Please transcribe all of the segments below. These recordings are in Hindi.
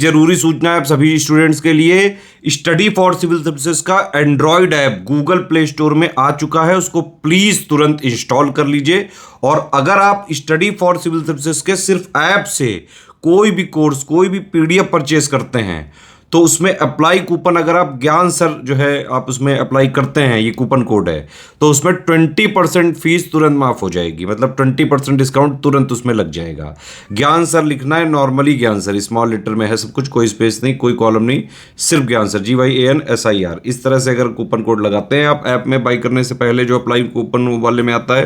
जरूरी सूचना है आप सभी स्टूडेंट्स के लिए, स्टडी फॉर सिविल सर्विसेज का Android app Google play store में आ चुका है, उसको प्लीज तुरंत इंस्टॉल कर लीजिए। और अगर आप स्टडी फॉर सिविल सर्विसेज के सिर्फ ऐप से कोई भी कोर्स, कोई भी पीडीएफ परचेज करते हैं तो उसमें अप्लाई कूपन, अगर आप ज्ञान सर जो है आप उसमें अप्लाई करते हैं, ये कूपन कोड है, तो उसमें 20% फीस तुरंत माफ हो जाएगी, मतलब 20% डिस्काउंट तुरंत उसमें लग जाएगा। ज्ञान सर लिखना है, नॉर्मली ज्ञान सर स्मॉल लेटर में है सब कुछ, कोई स्पेस नहीं, कोई कॉलम नहीं, सिर्फ ज्ञान सर GYANSIR। इस तरह से अगर कूपन कोड लगाते हैं आप ऐप में बाई करने से पहले, जो अप्लाई कूपन वाले में आता है,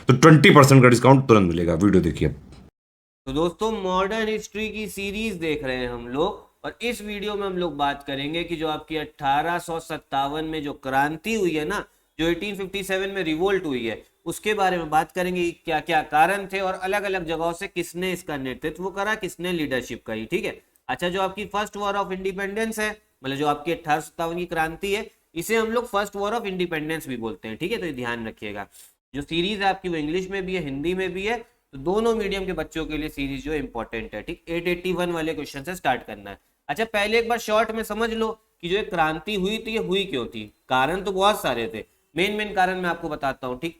तो 20% का डिस्काउंट तुरंत मिलेगा। वीडियो देखिए। तो दोस्तों मॉडर्न हिस्ट्री की सीरीज देख रहे हैं हम लोग, और इस वीडियो में हम लोग बात करेंगे कि जो आपकी 1857 में जो क्रांति हुई है ना, जो 1857 में रिवोल्ट हुई है, उसके बारे में बात करेंगे। क्या क्या कारण थे और अलग अलग जगहों से किसने इसका नेतृत्व करा, किसने लीडरशिप करी, ठीक है। अच्छा, जो आपकी फर्स्ट वॉर ऑफ इंडिपेंडेंस है, मतलब जो आपकी 1857 की क्रांति है, इसे हम लोग फर्स्ट वॉर ऑफ इंडिपेंडेंस भी बोलते हैं, ठीक है। तो ये ध्यान रखिएगा। जो सीरीज है आपकी वो इंग्लिश में भी है, हिंदी में भी है, तो दोनों मीडियम के बच्चों के लिए सीरीज जो इंपॉर्टेंट है, ठीक। 881 वाले क्वेश्चन से स्टार्ट करना है। अच्छा, पहले एक बार शॉर्ट में समझ लो कि जो एक क्रांति हुई थी, ये हुई क्यों थी। कारण तो बहुत सारे थे, मेन कारण मैं आपको बताता हूँ, ठीक।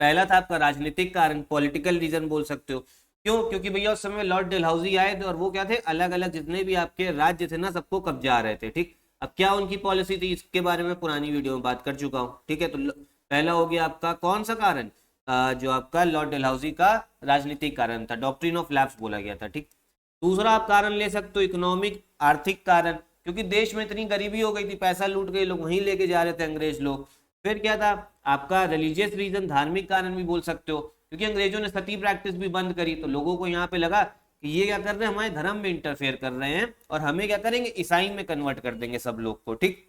पहला था आपका राजनीतिक कारण, पॉलिटिकल रीजन बोल सकते हो। क्यों? क्योंकि भैया उस समय लॉर्ड डलहौजी आए थे और वो क्या थे, अलग अलग जितने भी आपके राज्य थे ना, सबको कब्जा रहे थे, ठीक। अब क्या उनकी पॉलिसी थी, इसके बारे में पुरानी वीडियो में बात कर चुका हूँ, ठीक है। तो पहला हो गया आपका कौन सा कारण, जो आपका लॉर्ड डलहौजी का राजनीतिक कारण था, डॉक्ट्रिन ऑफ लैप्स बोला गया था, ठीक। दूसरा आप कारण ले सकते हो इकोनॉमिक, आर्थिक कारण, क्योंकि देश में इतनी गरीबी हो गई थी, पैसा लूट गए लोग, वहीं लेके जा रहे थे अंग्रेज लोग। फिर क्या था आपका रिलीजियस रीजन, धार्मिक कारण भी बोल सकते हो, क्योंकि अंग्रेजों ने सती प्रैक्टिस भी बंद करी, तो लोगों को यहाँ पे लगा कि ये क्या कर रहे हैं, हमारे धर्म में इंटरफेयर कर रहे हैं और हमें क्या करेंगे, ईसाई में कन्वर्ट कर देंगे सब लोग को, ठीक।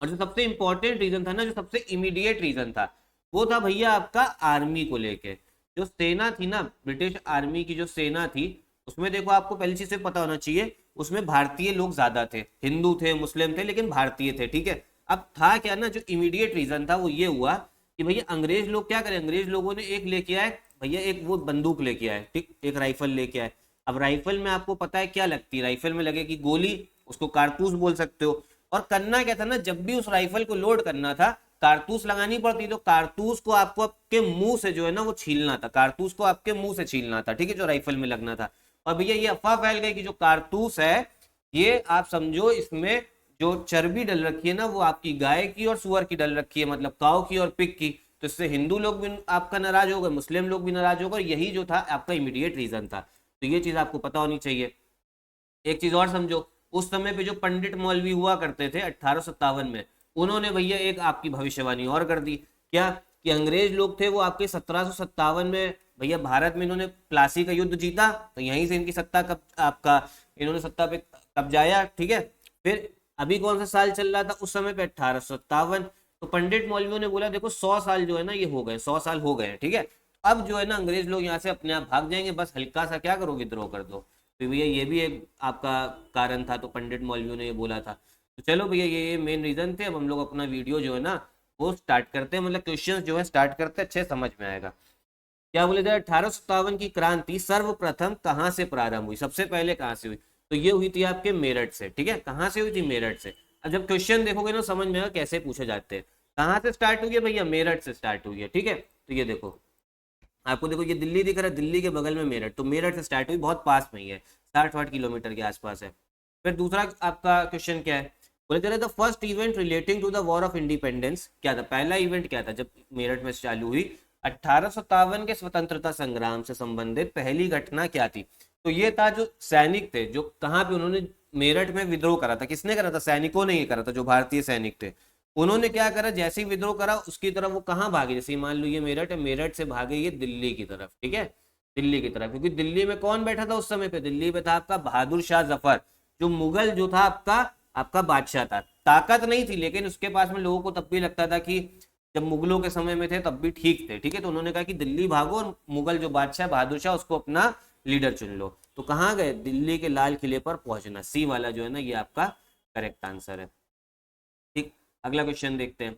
और जो सबसे इंपॉर्टेंट रीजन था ना, जो सबसे इमीडिएट रीजन था, वो था भैया आपका आर्मी को लेके। जो सेना थी ना, ब्रिटिश आर्मी की जो सेना थी, उसमें देखो आपको पहली चीज से पता होना चाहिए, उसमें भारतीय लोग ज्यादा थे, हिंदू थे, मुस्लिम थे, लेकिन भारतीय थे, ठीक है। अब था क्या ना, जो इमीडिएट रीजन था वो ये हुआ कि भैया अंग्रेज लोग क्या करें, अंग्रेज लोगों ने एक लेके आए भैया, एक वो बंदूक लेके आए, ठीक, एक राइफल लेके आए। अब राइफल में आपको पता है क्या लगती है, राइफल में लगेगी गोली, उसको कारतूस बोल सकते हो। और करना क्या था ना, जब भी उस राइफल को लोड करना था, कारतूस लगानी पड़ती, तो कारतूस को आपको आपके मुंह से जो है ना वो छीलना था, कारतूस को आपके मुंह से छीलना था, ठीक है, जो राइफल में लगना था। और भैया ये अफवाह फैल गई कि जो कारतूस है, ये आप समझो इसमें जो चर्बी डल रखी है ना, वो आपकी गाय की और सुअर की डल रखी है, मतलब काऊ की और पिग की। तो इससे हिंदू लोग भी आपका नाराज हो गए, मुस्लिम लोग भी नाराज हो गए, यही जो था आपका इमीडिएट रीजन था। तो ये चीज आपको पता होनी चाहिए। एक चीज और समझो, उस समय पे जो पंडित मौलवी हुआ करते थे 1857 में, उन्होंने भैया एक आपकी भविष्यवाणी और कर दी। क्या? कि अंग्रेज लोग थे वो आपके 1757 में भैया भारत में इन्होंने प्लासी का युद्ध जीता, तो यहीं से इनकी सत्ता आपका इन्होंने सत्ता पे कब्जाया, ठीक है। फिर अभी कौन सा साल चल रहा था उस समय पे, 1857। तो पंडित मौलवियों ने बोला देखो 100 साल जो है ना ये हो गए, 100 साल हो गए, ठीक है। अब जो है ना अंग्रेज लोग यहाँ से अपने आप भाग जाएंगे, बस हल्का सा क्या करो, विद्रोह कर दो। तो भैया ये भी एक आपका कारण था, तो पंडित मौलवियों ने ये बोला था। तो चलो भैया ये मेन रीजन थे। अब हम लोग अपना वीडियो जो है ना वो स्टार्ट करते हैं, मतलब क्वेश्चन जो है स्टार्ट करते हैं, अच्छे समझ में आएगा। क्या बोले थे, 1857 की क्रांति सर्वप्रथम कहाँ से प्रारंभ हुई, सबसे पहले कहाँ से हुई? तो ये हुई थी आपके मेरठ से, ठीक है। कहाँ से हुई थी? मेरठ से। अब जब क्वेश्चन देखोगे ना समझ में आएगा कैसे पूछे जाते हैं। कहाँ से स्टार्ट हुई है भैया? मेरठ से स्टार्ट हुई है, ठीक है। तो ये देखो, आपको देखो ये दिल्ली दिख रहा है, दिल्ली के बगल में मेरठ, तो मेरठ से स्टार्ट हुई, बहुत पास में ही है, 60-60 किलोमीटर के आसपास है। फिर दूसरा आपका क्वेश्चन क्या है, बोले थे the first event relating to the war of independence, क्या था पहला इवेंट, क्या था जब मेरठ में चालू हुई? 1857 के स्वतंत्रता संग्राम से संबंधित पहली घटना क्या थी? तो ये था जो सैनिक थे, जो कहाँ पे उन्होंने मेरठ में विद्रोह करा था, किसने करा था? सैनिकों ने ही करा था, जो भारतीय सैनिक थे। उन्होंने क्या करा, जैसे ही विद्रोह करा उसकी तरफ वो कहाँ भागे, जैसे मान लो ये मेरठ है, मेरठ से भागे ये दिल्ली की तरफ, ठीक है, दिल्ली की तरफ। क्योंकि दिल्ली में कौन बैठा था उस समय पे? दिल्ली पे था आपका बहादुर शाह जफर, जो मुगल जो था आपका आपका बादशाह था। ताकत नहीं थी, लेकिन उसके पास में लोगों को तब भी लगता था कि जब मुगलों के समय में थे तब भी ठीक थे, ठीक है। तो उन्होंने कहा कि दिल्ली भागो और मुगल जो बादशाह बहादुर शाह उसको अपना लीडर चुन लो। तो कहाँ गए? दिल्ली के लाल किले पर पहुंचना, सी वाला जो है ना ये आपका करेक्ट आंसर है, ठीक। अगला क्वेश्चन देखते हैं।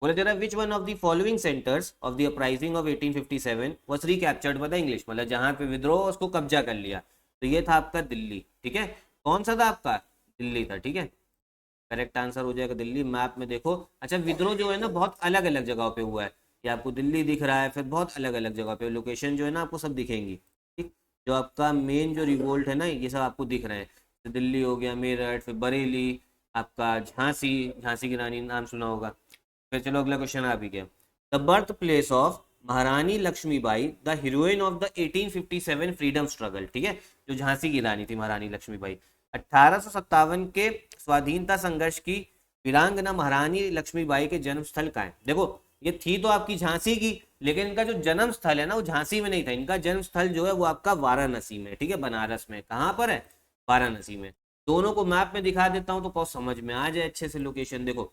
बोले जरा which one of the following centres of the uprising of 1857 was recaptured by the English, मतलब जहां पे विद्रोह उसको कब्जा कर लिया, तो ये था आपका दिल्ली, ठीक है। कौन सा था आपका, दिल्ली था, ठीक है, करेक्ट आंसर हो जाएगा दिल्ली। मैप में देखो, अच्छा विद्रोह जो है ना बहुत अलग अलग जगह पे हुआ है, ये आपको दिल्ली दिख रहा है, फिर बहुत अलग अलग जगह पे लोकेशन जो है ना आपको सब दिखेंगी, ठीक। जो आपका मेन जो रिवोल्ट है ना ये सब आपको दिख रहे हैं, तो दिल्ली हो गया, मेरठ, फिर बरेली, आपका झांसी, झांसी की रानी नाम सुना होगा। फिर चलो अगला क्वेश्चन आ भी गया। The birth place of Maharani Laxmibai, the heroine of the 1857 freedom struggle, ठीक है, जो झांसी की रानी थी महारानी लक्ष्मीबाई, 1857 के स्वाधीनता संघर्ष की वीरांगना महारानी लक्ष्मीबाई के जन्म स्थल का है। देखो ये थी तो आपकी झांसी की, लेकिन इनका जो जन्म स्थल है ना वो झांसी में नहीं था, इनका जन्म स्थल जो है वो आपका वाराणसी में, ठीक है, बनारस में। कहाँ पर है, वाराणसी में। दोनों को मैप में दिखा देता हूँ तो बहुत समझ में आ जाए अच्छे से लोकेशन। देखो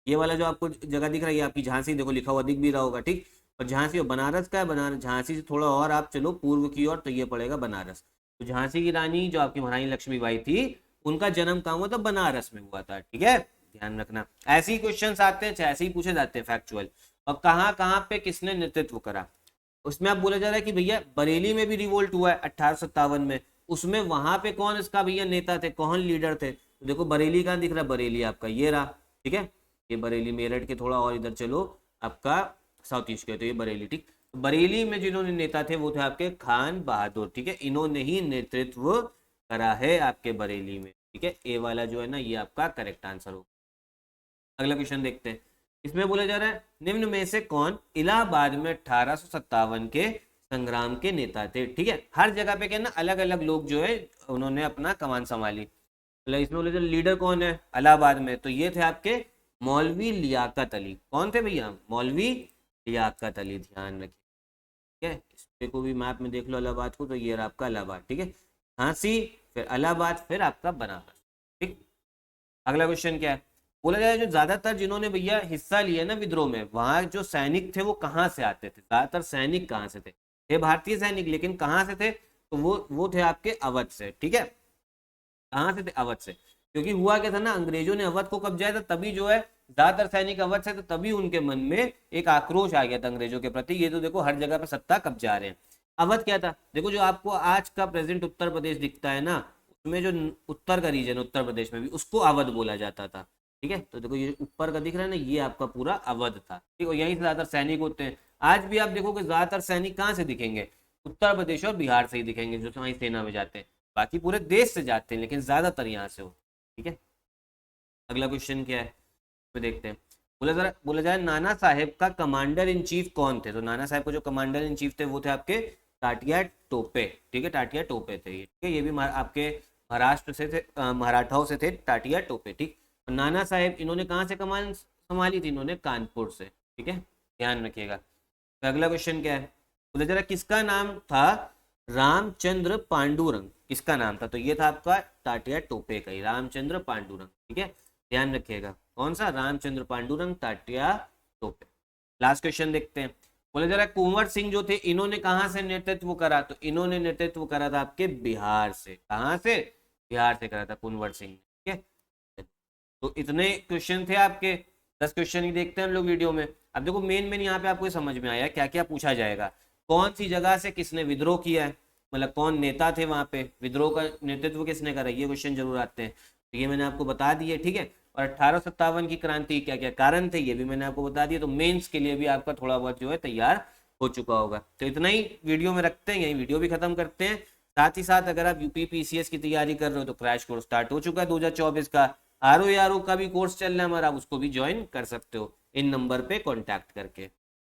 ये वाला जो आपको जगह दिख रहा है ये आपकी झांसी, देखो लिखा हुआ दिख भी रहा होगा, ठीक। और झांसी और बनारस का है, बनारस झांसी से थोड़ा और आप चलो पूर्व की ओर तो ये पड़ेगा बनारस। तो झांसी की रानी जो आपकी महारानी लक्ष्मीबाई थी उनका जन्म कहाँ हुआ था, बनारस में हुआ था, ठीक है, ध्यान रखना। ऐसे ही क्वेश्चन आते हैं, ऐसे ही पूछे जाते हैं फैक्चुअल। और कहाँ कहाँ पे किसने नेतृत्व करा, उसमें आप बोला जा रहा है कि भैया बरेली में भी रिवोल्ट हुआ है 1857 में, उसमें वहां पे कौन इसका भैया नेता थे, कौन लीडर थे, तो देखो बरेली कहाँ दिख रहा है, बरेली आपका ये रहा, ठीक है, ये बरेली, मेरठ के थोड़ा और इधर चलो आपका साउथ ईस्ट के, तो ये बरेली, ठीक। तो बरेली में जिन्होंने नेता थे वो थे आपके खान बहादुर, ठीक है, इन्होंने ही नेतृत्व करा है आपके बरेली में, ठीक है। ए वाला जो है ना ये आपका करेक्ट आंसर हो। अगला क्वेश्चन देखते हैं, इसमें बोला जा रहा है निम्न में से कौन इलाहाबाद में 1857 के संग्राम के नेता थे, ठीक है। हर जगह पे क्या ना अलग अलग लोग जो है उन्होंने अपना कमान संभाली, मतलब इसमें बोले लीडर कौन है इलाहाबाद में, तो ये थे आपके मौलवी लियाकत अली। कौन थे भैया, मौलवी लियाकत अली, ध्यान रखिए, ठीक है। इस पे को भी मैप में देख लो इलाहाबाद को, तो ये रहा आपका इलाहाबाद, ठीक है, झांसी, फिर इलाहाबाद, फिर आपका बनारस, ठीक। अगला क्वेश्चन क्या है, बोला जाए जो ज्यादातर जिन्होंने भैया हिस्सा लिया ना विद्रोह में, वहां जो सैनिक थे वो कहाँ से आते थे, ज्यादातर सैनिक कहाँ से थे भारतीय सैनिक, लेकिन कहाँ से थे, तो वो थे आपके अवध से, ठीक है। कहाँ से थे, अवध से, क्योंकि हुआ क्या था ना, अंग्रेजों ने अवध को कब्जा था, तभी जो है ज्यादातर सैनिक अवध से, तो तभी उनके मन में एक आक्रोश आ गया था अंग्रेजों के प्रति। ये तो देखो हर जगह पे सत्ता कब्जा रहे हैं। अवध क्या था, देखो जो आपको आज का प्रेजेंट उत्तर प्रदेश दिखता है ना, उसमें जो उत्तर का रीजन उत्तर प्रदेश में भी उसको अवध बोला जाता था, ठीक है। तो देखो ये ऊपर का दिख रहा है ना ये आपका पूरा अवध था, ठीक है, यहीं से ज्यादातर सैनिक होते हैं। आज भी आप देखोगे ज्यादातर सैनिक कहाँ से दिखेंगे, उत्तर प्रदेश और बिहार से ही दिखेंगे जो हमारी सेना में जाते हैं, बाकी पूरे देश से जाते हैं लेकिन ज्यादातर यहाँ से हो, ठीक है। अगला क्वेश्चन क्या है तो देखते हैं, बोला जाए नाना साहेब का कमांडर इन चीफ कौन थे, तो नाना साहेब को जो कमांडर इन चीफ थे वो थे आपके टाटिया टोपे, ठीक है, टाटिया टोपे थे ये, ठीक है, ये भी आपके महाराष्ट्र से थे, मराठाओं से थे टाटिया टोपे, ठीक। और नाना साहेब इन्होंने कहाँ से कमान संभाली थी, इन्होंने कानपुर से, ठीक है, ध्यान रखिएगा। तो अगला क्वेश्चन क्या है, बोला जा रहा किसका नाम था रामचंद्र पांडुरंग, किसका नाम था, तो ये था आपका टाटिया टोपे का ही, रामचंद्र पांडुरंग, ठीक है, ध्यान रखिएगा, कौन सा, रामचंद्र पांडुरंग टाटिया टोपे। लास्ट क्वेश्चन देखते हैं, बोले जरा कुंवर सिंह जो थे इन्होंने कहां से नेतृत्व करा, तो इन्होंने नेतृत्व करा था आपके बिहार से, कहां से, बिहार से करा था कुंवर सिंह, ठीक है। तो इतने क्वेश्चन थे आपके, 10 क्वेश्चन ही देखते हैं हम लोग वीडियो में। अब देखो मेन यहाँ पे आपको समझ में आया क्या क्या पूछा जाएगा, कौन सी जगह से किसने विद्रोह किया है, मतलब कौन नेता थे वहां पे, विद्रोह का नेतृत्व किसने करा, ये क्वेश्चन जरूर आते हैं, तो ये मैंने आपको बता दिए, ठीक है। और 1857 की क्रांति क्या क्या कारण थे ये भी मैंने आपको बता दिया, तो मेंस के लिए भी आपका थोड़ा बहुत जो है तैयार हो चुका होगा। तो इतना ही वीडियो में रखते हैं, यही वीडियो भी खत्म करते हैं। साथ ही साथ अगर आप यूपी पीसीएस की तैयारी कर रहे हो तो क्रैश कोर्स स्टार्ट हो चुका है 2024 का, आरओ का भी कोर्स चल रहा है हमारा, उसको भी ज्वाइन कर सकते हो इन नंबर पे कॉन्टैक्ट करके।